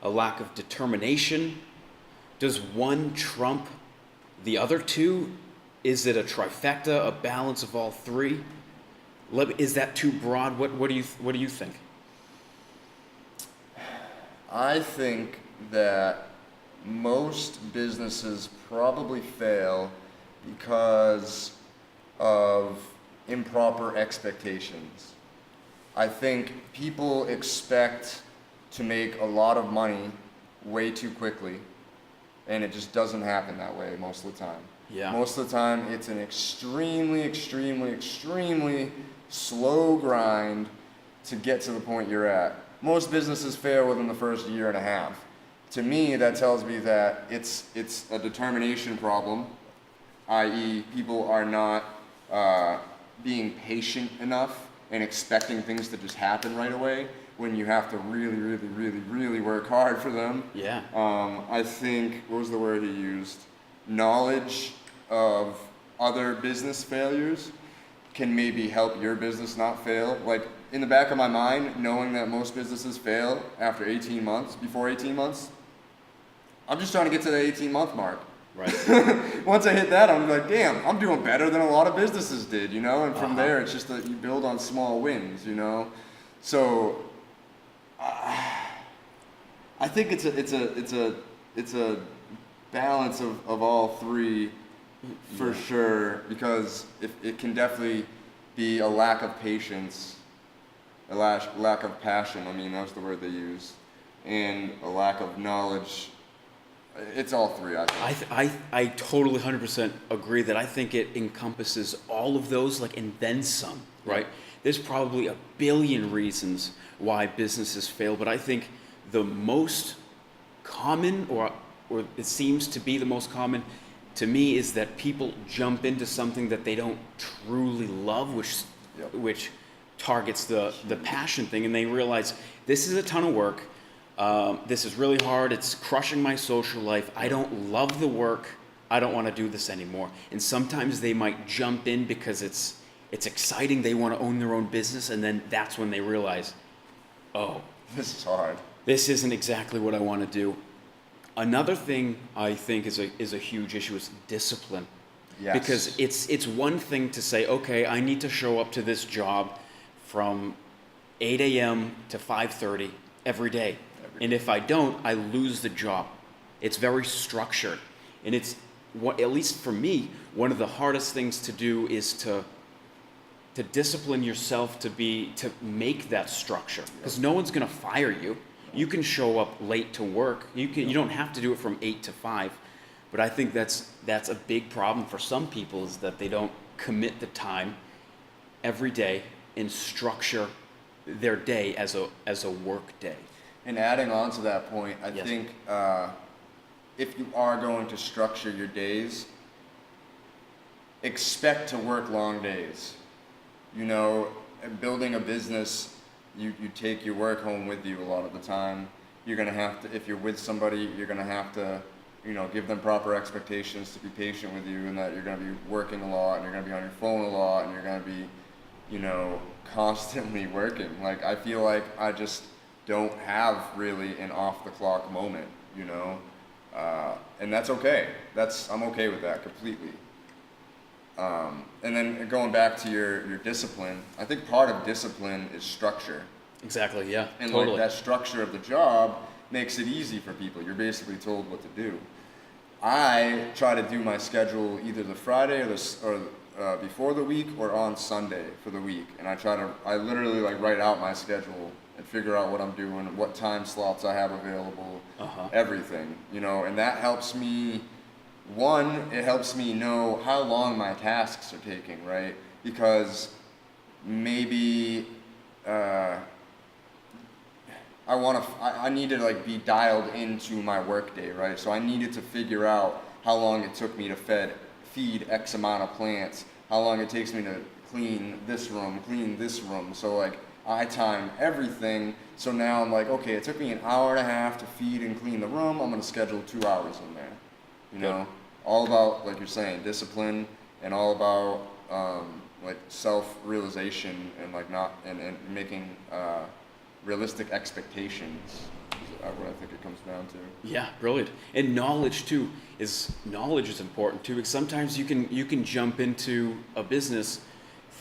a lack of determination? Does one trump the other two? Is it a trifecta, a balance of all three? Is that too broad? What do you think? I think that most businesses probably fail because of improper expectations. I think people expect to make a lot of money way too quickly, and it just doesn't happen that way most of the time. Yeah. Most of the time, it's an extremely, extremely, extremely slow grind to get to the point you're at. Most businesses fail within the first year and a half. To me, that tells me that it's a determination problem, i.e., people are not being patient enough and expecting things to just happen right away when you have to really, really, really, really work hard for them. Yeah. I think, what was the word he used? Knowledge of other business failures can maybe help your business not fail. Like, in the back of my mind, knowing that most businesses fail after 18 months, before 18 months, I'm just trying to get to the 18-month mark. Right. Once I hit that, I'm like, damn, I'm doing better than a lot of businesses did, you know? And from there, it's just that you build on small wins, you know? So, I think it's a balance of all three for sure, because it can definitely be a lack of patience, a lack of passion, I mean, that's the word they use, and a lack of knowledge. It's all three, I think. I totally 100% agree that I think it encompasses all of those, like, and then some, right? There's probably a billion reasons why businesses fail, but I think the most common, or it seems to be the most common to me, is that people jump into something that they don't truly love, which targets the passion thing, and they realize this is a ton of work. This is really hard. It's crushing my social life. I don't love the work. I don't want to do this anymore. And sometimes they might jump in because it's exciting. They want to own their own business, and then that's when they realize, oh, This is hard. this isn't exactly what I want to do. Another thing I think is a huge issue is discipline. Yes. Because it's one thing to say, okay, I need to show up to this job from 8 a.m. to 5:30 every day. And if I don't, I lose the job. It's very structured. And it's, at least for me, one of the hardest things to do is to discipline yourself to make that structure. Because no one's going to fire you. You can show up late to work. You don't have to do it from 8 to 5. But I think that's a big problem for some people, is that they don't commit the time every day and structure their day as a work day. And adding on to that point, I Yes. think if you are going to structure your days, expect to work long days. You know, building a business, you take your work home with you a lot of the time. You're going to have to, if you're with somebody, you're going to have to, you know, give them proper expectations to be patient with you, and that you're going to be working a lot, and you're going to be on your phone a lot, and you're going to be, you know, constantly working. Like, I feel like don't have really an off the clock moment, you know, and that's okay. I'm okay with that completely. And then going back to your discipline, I think part of discipline is structure. Exactly. Yeah. And totally. like that structure of the job makes it easy for people. You're basically told what to do. I try to do my schedule either the Friday or before the week or on Sunday for the week, and I literally like write out my schedule and figure out what I'm doing, what time slots I have available, everything, you know, and that helps me. One, it helps me know how long my tasks are taking, right? Because maybe I need to like be dialed into my workday, right? So I needed to figure out how long it took me to feed X amount of plants, how long it takes me to clean this room. So like I time everything. So now I'm like, okay, it took me an hour and a half to feed and clean the room. I'm gonna schedule 2 hours in there. You know, all about, like you're saying, discipline, and all about like self-realization and like and making realistic expectations is what I think it comes down to. Yeah, brilliant. And knowledge is important too, because sometimes you can jump into a business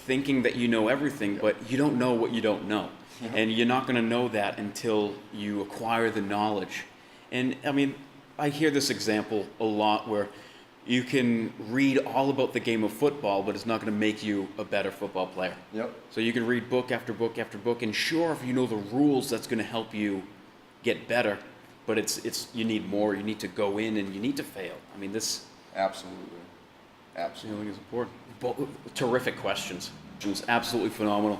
thinking that you know everything, but you don't know what you don't know. And you're not going to know that until you acquire the knowledge. And I mean, I hear this example a lot where you can read all about the game of football, but it's not going to make you a better football player. Yep. So you can read book after book after book, and sure, if you know the rules, that's going to help you get better. But it's you need more. You need to go in and you need to fail. I mean, this Absolutely. is important. Terrific questions. It was absolutely phenomenal.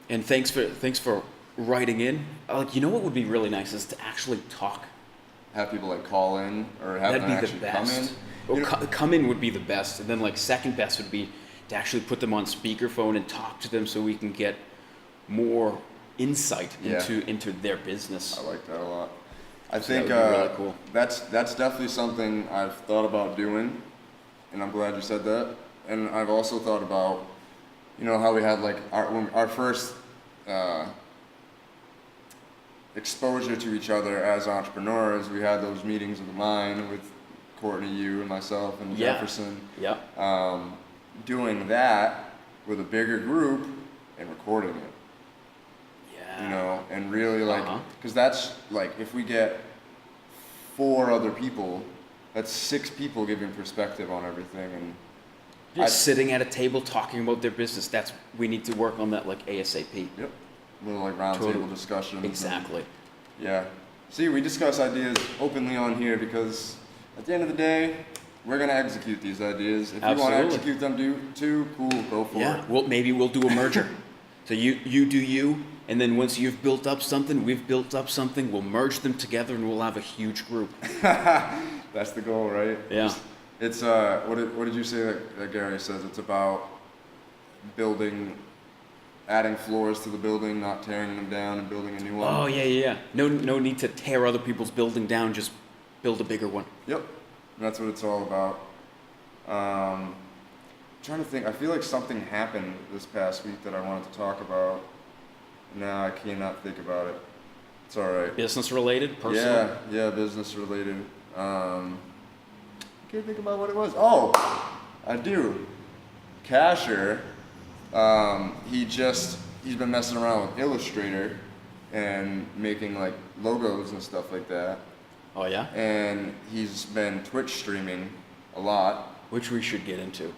And thanks for writing in. Like, you know what would be really nice is to actually talk. Have people like call in or have them actually come in. Well, come in would be the best, and then like second best would be to actually put them on speakerphone and talk to them so we can get more insight into their business. I like that a lot. I So think that would be really cool. that's definitely something I've thought about doing, and I'm glad you said that. And I've also thought about, you know, how we had like our first exposure to each other as entrepreneurs. We had those meetings of the mind with Courtney, you, and myself, and Jefferson. Yeah. Doing that with a bigger group and recording it. Yeah. You know, and really like, because that's like, if we get 4 other people, that's 6 people giving perspective on everything. And Just sitting at a table talking about their business. We need to work on that like ASAP. Yep. Little like round table discussions. Exactly. Yeah. See, we discuss ideas openly on here because at the end of the day, we're gonna execute these ideas. If you want to execute them too, cool, go for it. Yeah. Well, maybe we'll do a merger. So you do you, and then once you've built up something, we've built up something. We'll merge them together, and we'll have a huge group. That's the goal, right? Yeah. It's what did you say that Gary says? It's about adding floors to the building, not tearing them down and building a new one. Oh yeah. No need to tear other people's building down. Just build a bigger one. Yep. That's what it's all about. Trying to think. I feel like something happened this past week that I wanted to talk about. Now I cannot think about it. It's all right. Business related, personal. Yeah, business related. I can't think about what it was. Oh, I do. Casher. He's been messing around with Illustrator and making like logos and stuff like that. Oh yeah. And he's been Twitch streaming a lot. Which we should get into.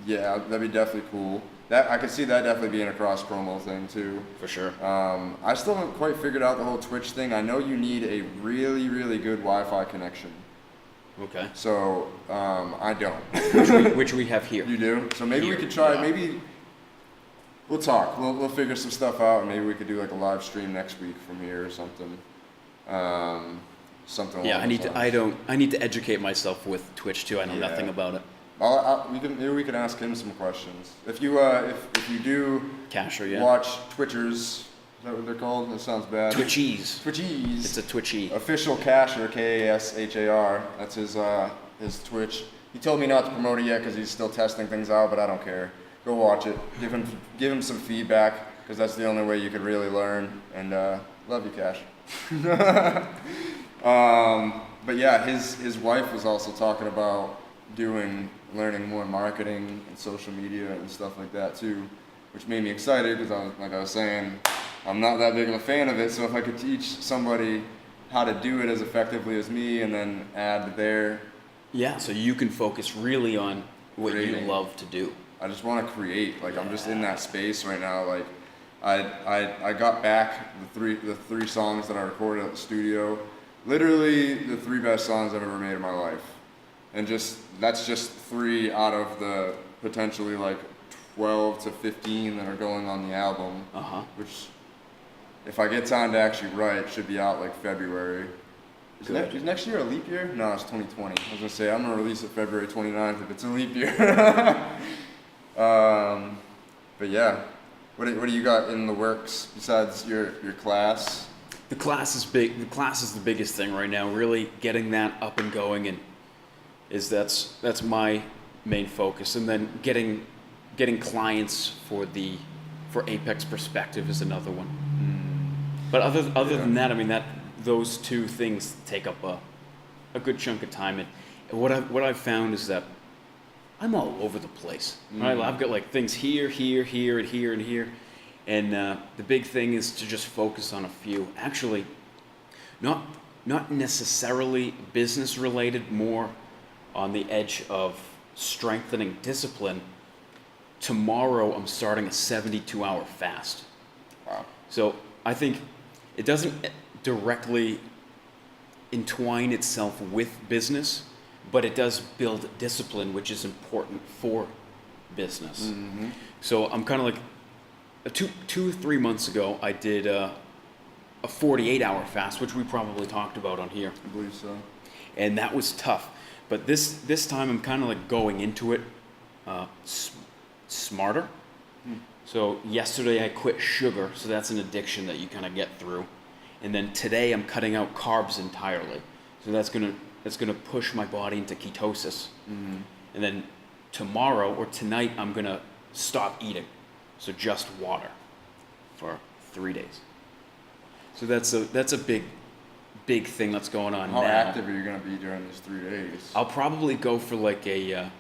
Yeah, that'd be definitely cool. That I could see that definitely being a cross promo thing too. For sure. I still haven't quite figured out the whole Twitch thing. I know you need a really, really good Wi-Fi connection. Okay. So I don't. which we have here. You do? So maybe we could try. Yeah. Maybe we'll talk. We'll figure some stuff out, and maybe we could do like a live stream next week from here or something. Something. Yeah, I need to educate myself with Twitch too. I know nothing about it. Maybe we can ask him some questions. If you do Casher, watch Twitchers, is that what they're called? That sounds bad. Twitchies. Twitchies. It's a Twitchy. Official Casher, Kashar. That's his Twitch. He told me not to promote it yet because he's still testing things out, but I don't care. Go watch it. Give him some feedback because that's the only way you could really learn and Love you, Cash. But yeah, his wife was also talking about learning more marketing and social media and stuff like that too, which made me excited because like I was saying, I'm not that big of a fan of it. So if I could teach somebody how to do it as effectively as me, and then add their So you can focus really on what creating. you love to do. I just want to create. Like I'm just in that space right now. Like I got back the three songs that I recorded at the studio. Literally the three best songs I've ever made in my life, and that's just 3 out of the potentially like 12 to 15 that are going on the album. Which, if I get time to actually write, should be out like February. Is next year a leap year? No, it's 2020. I was gonna say I'm gonna release it February 29th if it's a leap year. But yeah, what do you got in the works besides your class? The class is big. The class is the biggest thing right now. Really getting that up and going, and that's my main focus. And then getting clients for Apex Perspective is another one. But other than that, I mean those two things take up a good chunk of time. And what I've found is that I'm all over the place. Right? I've got like things here, here, here, and here, and here. And the big thing is to just focus on a few. Actually, not necessarily business related, more on the edge of strengthening discipline. Tomorrow I'm starting a 72-hour fast. Wow. So I think it doesn't directly entwine itself with business, but it does build discipline, which is important for business. So I'm kind of like, 3 months ago, I did a 48-hour fast, which we probably talked about on here. I believe so. And that was tough. But this time I'm kind of like going into it smarter. So yesterday I quit sugar, so that's an addiction that you kind of get through. And then today I'm cutting out carbs entirely. So that's gonna push my body into ketosis. And then tomorrow or tonight I'm gonna stop eating. So just water for 3 days. So that's a big thing that's going on now. How active are you gonna be during these 3 days? I'll probably go for like a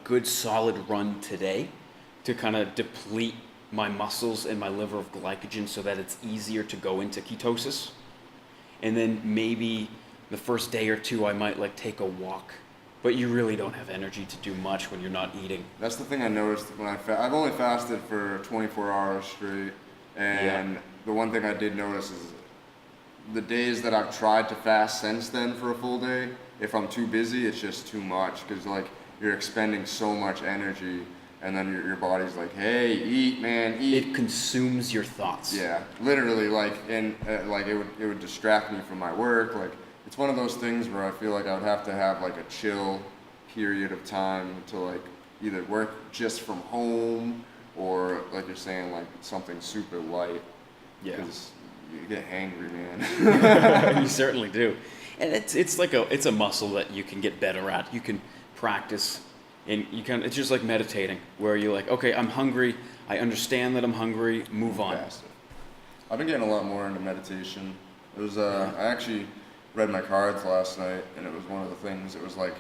good solid run today to kind of deplete my muscles and my liver of glycogen so that it's easier to go into ketosis. And then maybe the first day or two I might like take a walk. But you really don't have energy to do much when you're not eating. That's the thing I noticed when I've only fasted for 24 hours straight, and the one thing I did notice is the days that I've tried to fast since then for a full day, if I'm too busy, it's just too much, because like you're expending so much energy, and then your body's like, hey, eat, man, eat. It consumes your thoughts. Yeah, literally, like, and like it would distract me from my work. Like, it's one of those things where I feel like I would have to have like a chill period of time to like either work just from home or, like you're saying, like something super light. Yeah. Because you get hangry, man. You certainly do. And it's a muscle that you can get better at. You can practice, and it's just like meditating, where you're like, okay, I'm hungry, I understand that I'm hungry, move on. Faster. I've been getting a lot more into meditation. It was I actually read my cards last night, and it was one of the things. It was like,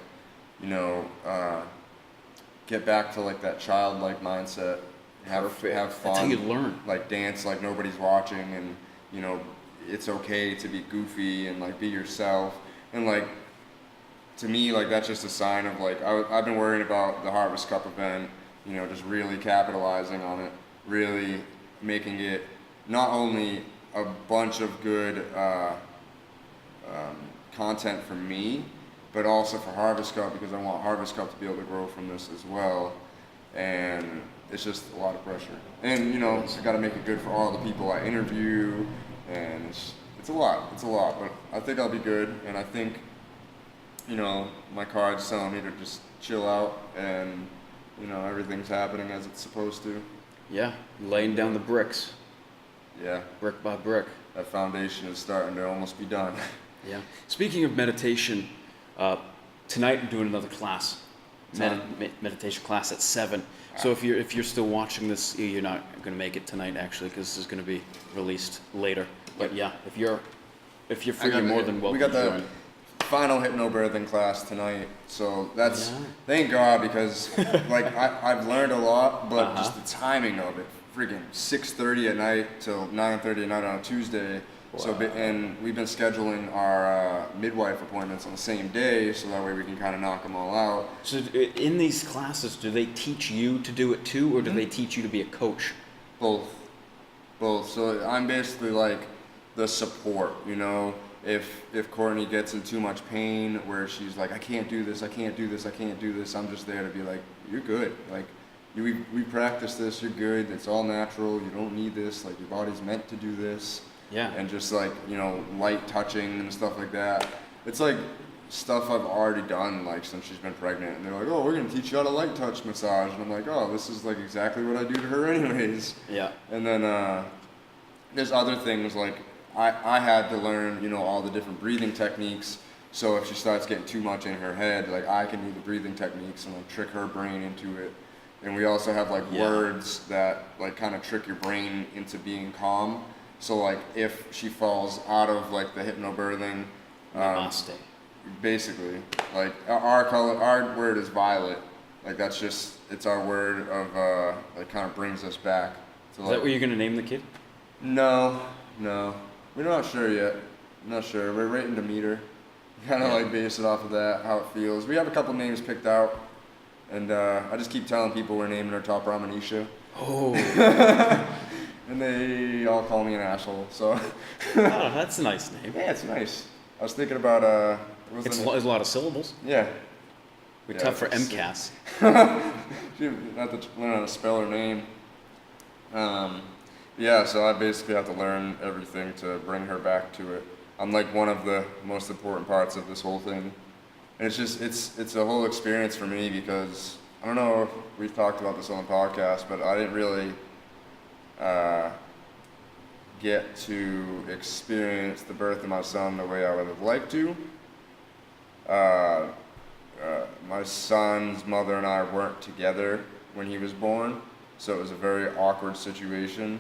get back to like that childlike mindset. Have fun. That's how you learn. Like dance like nobody's watching, and it's okay to be goofy and like be yourself. And like, to me, like that's just a sign of like I've been worrying about the Harvest Cup event. Just really capitalizing on it, really making it not only a bunch of good content for me, but also for Harvest Cup, because I want Harvest Cup to be able to grow from this as well. And it's just a lot of pressure. And I got to make it good for all the people I interview, and it's a lot. It's a lot, but I think I'll be good. And I think my card's telling me to just chill out, and everything's happening as it's supposed to. Yeah, laying down the bricks. Yeah. Brick by brick. That foundation is starting to almost be done. Yeah. Speaking of meditation, tonight I'm doing another class, meditation class at 7. So if you're still watching this, you're not going to make it tonight actually, because this is going to be released later. But yeah, if you're free, I got you're more the- than welcome We got to the join. final hypnobirthing class tonight, so that's Yeah. thank God, because like I've learned a lot, but Uh-huh. just the timing of it, freaking 6:30 at night till 9:30 at night on a Tuesday. So Wow. and we've been scheduling our midwife appointments on the same day, so that way we can kind of knock them all out. So in these classes, do they teach you to do it too, or do Mm-hmm. they teach you to be a coach? Both. So I'm basically like the support, you know. If Courtney gets in too much pain, where she's like, I can't do this, I can't do this, I can't do this, I'm just there to be like, you're good. Like, we practice this, you're good. It's all natural. You don't need this. Like, your body's meant to do this. Yeah. And just like, you know, light touching and stuff like that. It's like stuff I've already done, like, since she's been pregnant. And they're like, oh, we're gonna teach you how to light touch massage. And I'm like, oh, this is like exactly what I do to her anyways. Yeah. And then there's other things like I had to learn, you know, all the different breathing techniques. So if she starts getting too much in her head, like I can do the breathing techniques and like trick her brain into it. And we also have like Yeah. words that like kind of trick your brain into being calm. So like if she falls out of like the hypnobirthing, Namaste. basically like our word is violet. Like that's just it's our word of like kind of brings us back. To, Is that what you're gonna name the kid? No, we're not sure yet. Not sure. We're waiting to meet her. Kind of Yeah. like base it off of that, how it feels. We have a couple names picked out, and I just keep telling people we're naming her Top Ramen Isha, Oh, and they all call me an asshole. So oh, that's a nice name. yeah, it's nice. I was thinking about what was It's the a name? lot of syllables. Yeah. We're Yeah, tough for it's- MCAS. She have to learn how to spell her name. Yeah, so I basically have to learn everything to bring her back to it. I'm like one of the most important parts of this whole thing. And it's just, it's a whole experience for me because, I don't know if we've talked about this on the podcast, but I didn't really get to experience the birth of my son the way I would have liked to. My son's mother and I weren't together when he was born, so it was a very awkward situation.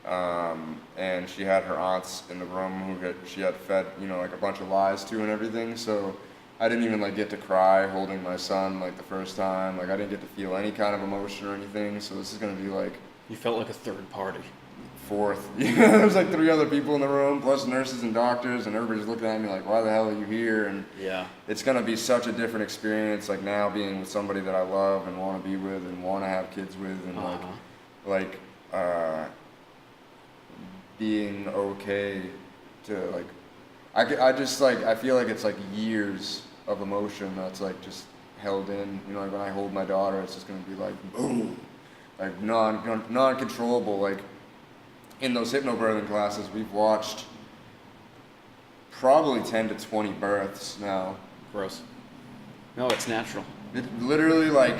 And she had her aunts in the room she had fed, you know, like a bunch of lies to and everything. So I didn't even like get to cry holding my son like the first time. Like I didn't get to feel any kind of emotion or anything. So this is gonna be like You felt like a third party. fourth. There's like 3 other people in the room, plus nurses and doctors, and everybody's looking at me like, why the hell are you here? And Yeah. it's gonna be such a different experience, like now being with somebody that I love and want to be with and want to have kids with, and being okay to like, I just like I feel like it's like years of emotion that's like just held in. You know, like when I hold my daughter, it's just gonna be like boom, like non-controllable. Like in those hypnobirthing classes, we've watched probably 10 to 20 births now. Gross. No, it's natural. It literally like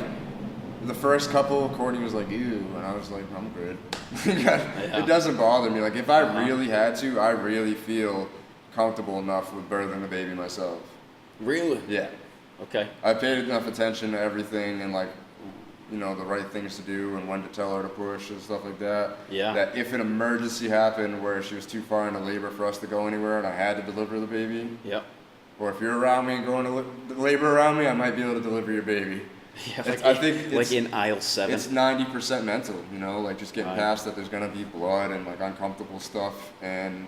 the first couple, Courtney was like, ew, and I was like, I'm good. Yeah. It doesn't bother me. Like if I Uh-huh. really had to, I really feel comfortable enough with birthing the baby myself. Really? Yeah. Okay. I paid enough attention to everything and like, you know, the right things to do and when to tell her to push and stuff like that. Yeah. That if an emergency happened where she was too far into labor for us to go anywhere and I had to deliver the baby, Yep. or if you're around me and going to labor around me, I might be able to deliver your baby. Yeah. It's- Like, I think like it's- in aisle 7. It's 90% mental, you know, like just getting Right. past that there's gonna be blood and like uncomfortable stuff, and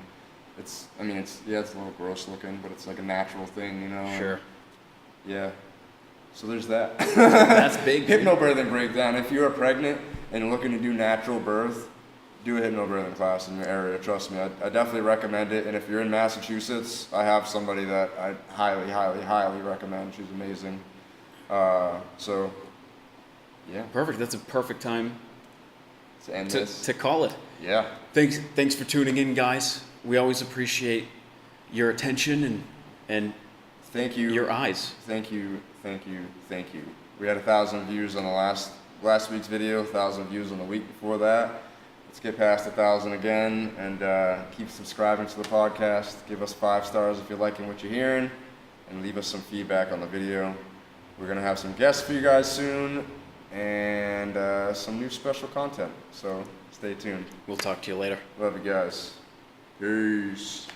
it's a little gross looking, but it's like a natural thing, you know. and Sure. yeah. So there's that. That's big. dude. Hypnobirthing breakdown. If you are pregnant and looking to do natural birth, do a hypnobirthing class in your area. Trust me, I definitely recommend it. And if you're in Massachusetts, I have somebody that I highly, highly, highly recommend. She's amazing. So, yeah, Perfect. That's a perfect time to end to, this. to call it. Yeah. Thanks for tuning in, guys. We always appreciate your attention and Thank you. your eyes. Thank you. We had 1,000 views on the last week's video, 1,000 views on the week before that. Let's get past 1,000 again, and keep subscribing to the podcast. Give us 5 stars if you're liking what you're hearing, and leave us some feedback on the video. We're gonna have some guests for you guys soon, and some new special content. So stay tuned. We'll talk to you later. Love you guys. Peace.